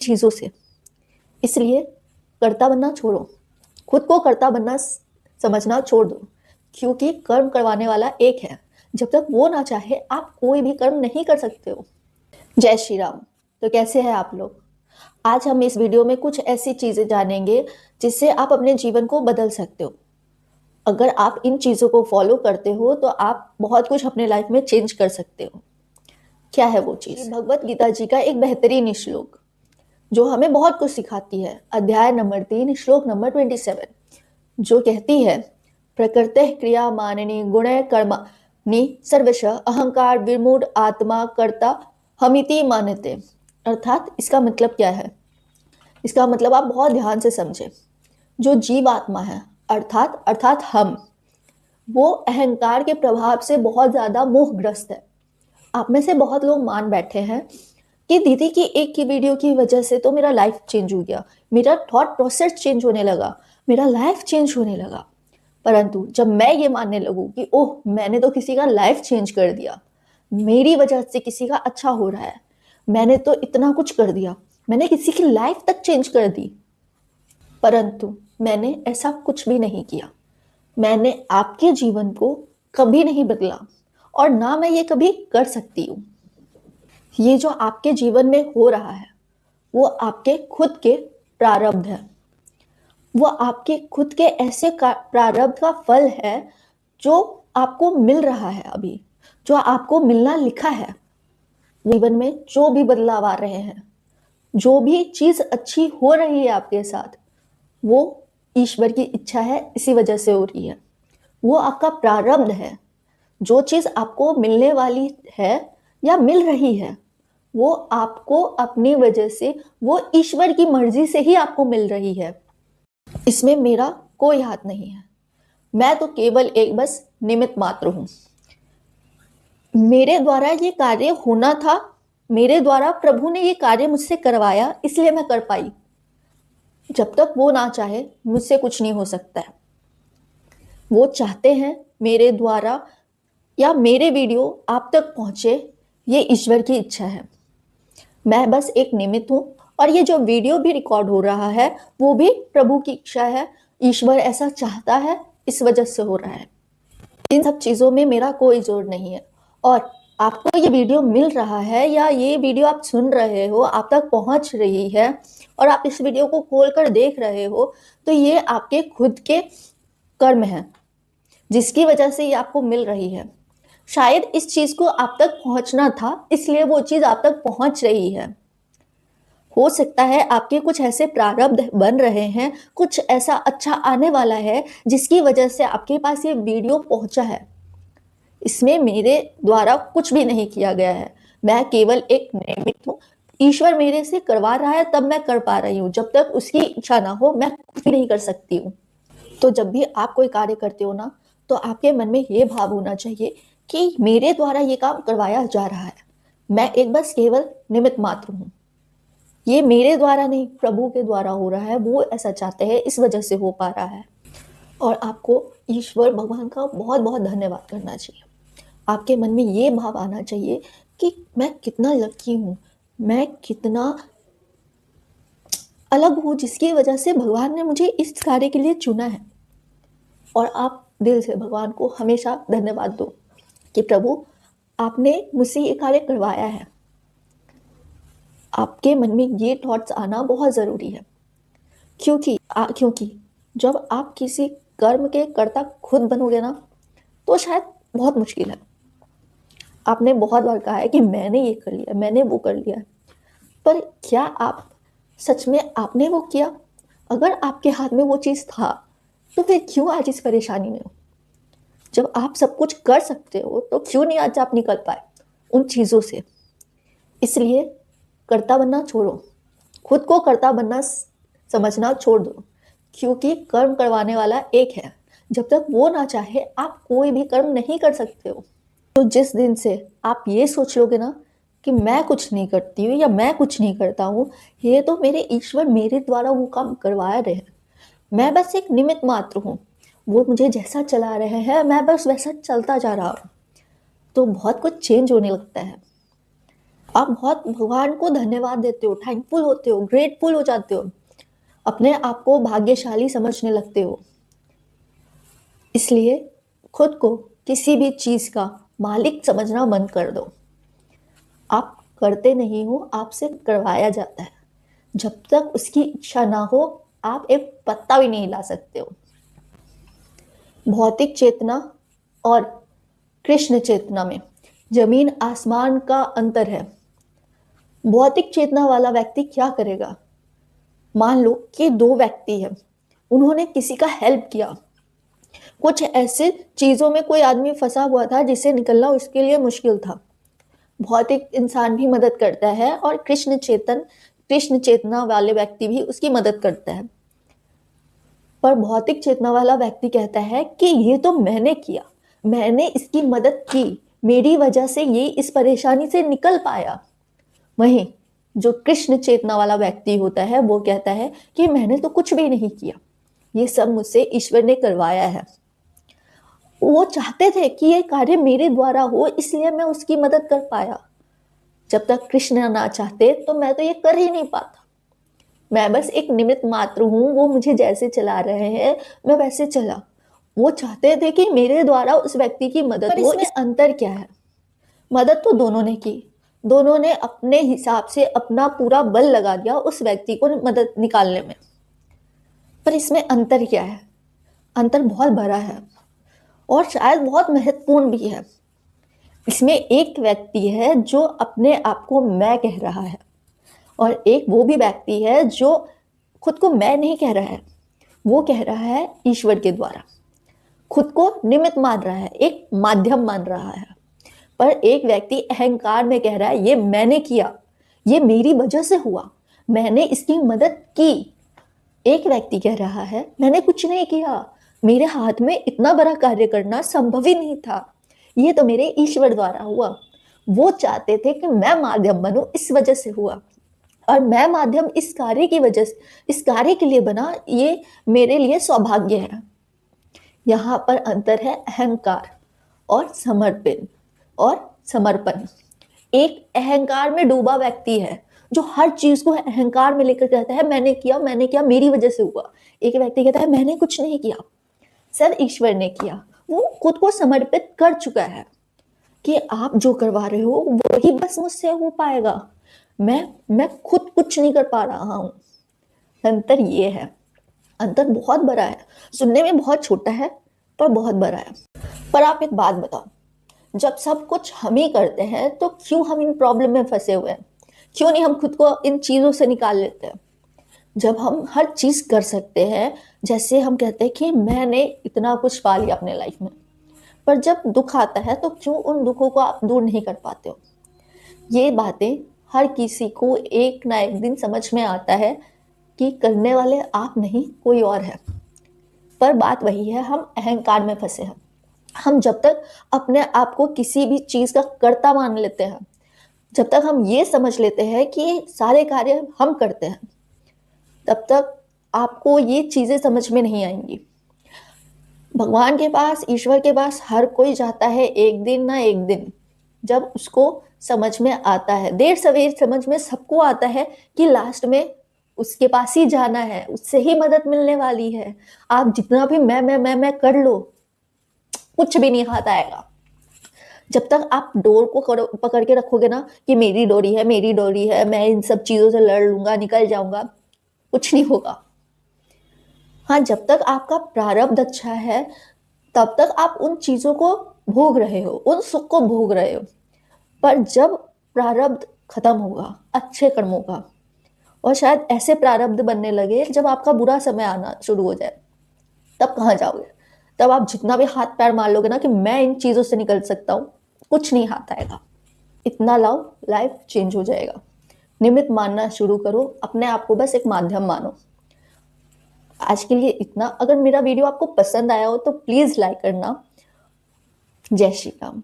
चीज़ों से। इसलिए कर्ता बनना छोड़ो, खुद को कर्ता बनना समझना छोड़ दो, क्योंकि कर्म करवाने वाला एक है। जब तक वो ना चाहे आप कोई भी कर्म नहीं कर सकते हो। जय श्री राम। तो कैसे हैं आप लोग? आज हम इस वीडियो में कुछ ऐसी चीज़ें जानेंगे जिससे आप अपने जीवन को बदल सकते हो। अगर आप इन चीज़ों को फॉलो करते हो तो आप बहुत कुछ अपने लाइफ में चेंज कर सकते हो। क्या है वो चीज़? भगवत गीता जी का एक बेहतरीन श्लोक जो हमें बहुत कुछ सिखाती है। अध्याय नंबर 3 श्लोक नंबर 27 जो कहती है, प्रकृतिः क्रिया मानिनी गुणे कर्मणि सर्वश अहंकार विमूढ़ आत्मा कर्ता हमिति मानते। अर्थात इसका मतलब क्या है? इसका मतलब आप बहुत ध्यान से समझें। जो जीव आत्मा है अर्थात हम, वो अहंकार के प्रभाव से बहुत ज्यादा मोहग्रस्त है। आप में से बहुत लोग मान बैठे हैं कि दीदी की एक की वीडियो की वजह से तो मेरा लाइफ चेंज हो गया, मेरा थॉट प्रोसेस चेंज होने लगा, मेरा लाइफ चेंज होने लगा। परंतु जब मैं ये मानने लगूं कि ओह मैंने तो किसी का लाइफ चेंज कर दिया, मेरी वजह से किसी का अच्छा हो रहा है, मैंने तो इतना कुछ कर दिया, मैंने किसी की लाइफ तक चेंज कर दी, परंतु मैंने ऐसा कुछ भी नहीं किया। मैंने आपके जीवन को कभी नहीं बदला और ना मैं ये कभी कर सकती हूँ। ये जो आपके जीवन में हो रहा है वो आपके खुद के प्रारब्ध है। वो आपके खुद के ऐसे प्रारब्ध का फल है जो आपको मिल रहा है अभी, जो आपको मिलना लिखा है। जीवन में जो भी बदलाव आ रहे हैं, जो भी चीज अच्छी हो रही है आपके साथ, वो ईश्वर की इच्छा है, इसी वजह से हो रही है। वो आपका प्रारब्ध है। जो चीज आपको मिलने वाली है या मिल रही है, वो आपको अपनी वजह से, वो ईश्वर की मर्जी से ही आपको मिल रही है। इसमें मेरा कोई हाथ नहीं है। मैं तो केवल एक बस निमित्त मात्र हूं। मेरे द्वारा ये कार्य होना था, मेरे द्वारा प्रभु ने ये कार्य मुझसे करवाया, इसलिए मैं कर पाई। जब तक वो ना चाहे मुझसे कुछ नहीं हो सकता है। वो चाहते हैं मेरे द्वारा या मेरे वीडियो आप तक पहुंचे, ये ईश्वर की इच्छा है। मैं बस एक निमित्त हूं और ये जो वीडियो भी रिकॉर्ड हो रहा है वो भी प्रभु की इच्छा है। ईश्वर ऐसा चाहता है, इस वजह से हो रहा है। इन सब चीजों में मेरा कोई जोर नहीं है। और आपको ये वीडियो मिल रहा है या ये वीडियो आप सुन रहे हो, आप तक पहुंच रही है और आप इस वीडियो को खोलकर देख रहे हो, तो ये आपके खुद के कर्म हैं जिसकी वजह से ये आपको मिल रही है। शायद इस चीज को आप तक पहुंचना था, इसलिए वो चीज आप तक पहुंच रही है। हो सकता है आपके कुछ ऐसे प्रारब्ध बन रहे हैं, कुछ ऐसा अच्छा आने वाला है जिसकी वजह से आपके पास ये वीडियो पहुंचा है। इसमें मेरे द्वारा कुछ भी नहीं किया गया है। मैं केवल एक निमित्त हूँ। ईश्वर मेरे से करवा रहा है तब मैं कर पा रही हूँ। जब तक उसकी इच्छा ना हो मैं कुछ भी नहीं कर सकती हूँ। तो जब भी आप कोई कार्य करते हो ना, तो आपके मन में ये भाव होना चाहिए कि मेरे द्वारा ये काम करवाया जा रहा है, मैं एक बस केवल निमित्त मात्र हूँ। ये मेरे द्वारा नहीं, प्रभु के द्वारा हो रहा है, वो ऐसा चाहते हैं, इस वजह से हो पा रहा है। और आपको ईश्वर भगवान का बहुत बहुत धन्यवाद करना चाहिए। आपके मन में ये भाव आना चाहिए कि मैं कितना लकी हूँ, मैं कितना अलग हूँ, जिसकी वजह से भगवान ने मुझे इस कार्य के लिए चुना है। और आप दिल से भगवान को हमेशा धन्यवाद दो कि प्रभु आपने मुझसे ये कार्य करवाया है। आपके मन में ये थॉट्स आना बहुत ज़रूरी है, क्योंकि जब आप किसी कर्म के कर्ता खुद बनोगे ना, तो शायद बहुत मुश्किल है। आपने बहुत बार कहा है कि मैंने ये कर लिया, मैंने वो कर लिया, पर क्या आप सच में आपने वो किया? अगर आपके हाथ में वो चीज़ था तो फिर क्यों आज इस परेशानी में हो? जब आप सब कुछ कर सकते हो तो क्यों नहीं आज आप निकल पाए उन चीज़ों से? इसलिए कर्ता बनना छोड़ो, खुद को कर्ता बनना समझना छोड़ दो, क्योंकि कर्म करवाने वाला एक है। जब तक वो ना चाहे आप कोई भी कर्म नहीं कर सकते हो। तो जिस दिन से आप ये सोच लोगे ना कि मैं कुछ नहीं करती हूँ या मैं कुछ नहीं करता हूँ, ये तो मेरे ईश्वर मेरे द्वारा वो काम करवा रहे हैं, मैं बस एक निमित्त मात्र हूँ, वो मुझे जैसा चला रहे हैं मैं बस वैसा चलता जा रहा हूँ, तो बहुत कुछ चेंज होने लगता है। आप बहुत भगवान को धन्यवाद देते हो, थैंकफुल होते हो, ग्रेटफुल हो जाते हो, अपने आप को भाग्यशाली समझने लगते हो। इसलिए खुद को किसी भी चीज का मालिक समझना बंद कर दो। आप करते नहीं हो, आपसे करवाया जाता है। जब तक उसकी इच्छा ना हो, आप एक पत्ता भी नहीं हिला सकते हो। भौतिक चेतना और कृष्ण चेतना में जमीन आसमान का अंतर है। भौतिक चेतना वाला व्यक्ति क्या करेगा? मान लो कि दो व्यक्ति हैं, उन्होंने किसी का हेल्प किया, कुछ ऐसे चीजों में कोई आदमी फंसा हुआ था जिससे निकलना उसके लिए मुश्किल था। भौतिक इंसान भी मदद करता है और कृष्ण चेतना वाले व्यक्ति भी उसकी मदद करता है। पर भौतिक चेतना वाला व्यक्ति कहता है कि ये तो मैंने किया, मैंने इसकी मदद की, मेरी वजह से ये इस परेशानी से निकल पाया। वहीं जो कृष्ण चेतना वाला व्यक्ति होता है वो कहता है कि मैंने तो कुछ भी नहीं किया, ये सब मुझसे ईश्वर ने करवाया है। वो चाहते थे कि ये कार्य मेरे द्वारा हो, इसलिए मैं उसकी मदद कर पाया। जब तक कृष्ण ना चाहते तो मैं तो ये कर ही नहीं पाता। मैं बस एक निमित्त मात्र हूं, वो मुझे जैसे चला रहे हैं मैं वैसे चला। वो चाहते थे कि मेरे द्वारा उस व्यक्ति की मदद हो। इसमें अंतर क्या है? मदद तो दोनों ने की, दोनों ने अपने हिसाब से अपना पूरा बल लगा दिया उस व्यक्ति को मदद निकालने में। पर इसमें अंतर क्या है? अंतर बहुत बड़ा है और शायद बहुत महत्वपूर्ण भी है। इसमें एक व्यक्ति है जो अपने आप को मैं कह रहा है और एक वो भी व्यक्ति है जो खुद को मैं नहीं कह रहा है, वो कह रहा है ईश्वर के द्वारा। खुद को निमित्त मान रहा है, एक माध्यम मान रहा है। पर एक व्यक्ति अहंकार में कह रहा है ये मैंने किया, ये मेरी वजह से हुआ, मैंने इसकी मदद की। एक व्यक्ति कह रहा है मैंने कुछ नहीं किया, मेरे हाथ में इतना बड़ा कार्य करना संभव ही नहीं था, ये तो मेरे ईश्वर द्वारा हुआ। वो चाहते थे कि मैं माध्यम बनूं, इस वजह से हुआ, और मैं माध्यम इस कार्य की वजह से, इस कार्य के लिए बना, ये मेरे लिए सौभाग्य है। यहाँ पर अंतर है अहंकार और समर्पण। एक अहंकार में डूबा व्यक्ति है जो हर चीज को अहंकार में लेकर कहता है मैंने किया, मेरी वजह से हुआ। एक व्यक्ति कहता है मैंने कुछ नहीं किया, सर ईश्वर ने किया। वो खुद को समर्पित कर चुका है कि आप जो करवा रहे हो वही बस मुझसे हो पाएगा, मैं खुद कुछ नहीं कर पा रहा हूं। अंतर ये है, अंतर बहुत बड़ा है, सुनने में बहुत छोटा है पर बहुत बड़ा है। पर आप एक बात बताओ, जब सब कुछ हम ही करते हैं तो क्यों हम इन प्रॉब्लम में फंसे हुए हैं? क्यों नहीं हम खुद को इन चीजों से निकाल लेते हैं? जब हम हर चीज कर सकते हैं, जैसे हम कहते हैं कि मैंने इतना कुछ पा लिया अपने लाइफ में, पर जब दुख आता है तो क्यों उन दुखों को आप दूर नहीं कर पाते हो? ये बातें हर किसी को एक ना एक दिन समझ में आता है कि करने वाले आप नहीं कोई और है। पर बात वही है, हम अहंकार में फंसे हैं। हम जब तक अपने आप को किसी भी चीज का कर्ता मान लेते हैं, जब तक हम ये समझ लेते हैं कि सारे कार्य हम करते हैं, तब तक आपको ये चीजें समझ में नहीं आएंगी। भगवान के पास, ईश्वर के पास हर कोई जाता है एक दिन ना एक दिन, जब उसको समझ में आता है, देर सवेर समझ में सबको आता है कि लास्ट में उसके पास ही जाना है, उससे ही मदद मिलने वाली है। आप जितना भी मैं कर लो, कुछ भी नहीं हाथ आएगा। जब तक आप डोर को पकड़ के रखोगे ना कि मेरी डोरी है, मेरी डोरी है, मैं इन सब चीजों से लड़ लूंगा, निकल जाऊंगा, कुछ नहीं होगा। हाँ, जब तक आपका प्रारब्ध अच्छा है तब तक आप उन चीजों को भोग रहे हो, उन सुख को भोग रहे हो। पर जब प्रारब्ध खत्म होगा अच्छे कर्मों का, और शायद ऐसे प्रारब्ध बनने लगे जब आपका बुरा समय आना शुरू हो जाए, तब कहाँ जाओगे? तब आप जितना भी हाथ पैर मार लोगे ना कि मैं इन चीजों से निकल सकता हूँ, कुछ नहीं हाथ आएगा। इतना लाओ, लाइफ चेंज हो जाएगा। निमित्त मानना शुरू करो, अपने आप को बस एक माध्यम मानो। आज के लिए इतना। अगर मेरा वीडियो आपको पसंद आया हो तो प्लीज लाइक करना। जय श्री राम।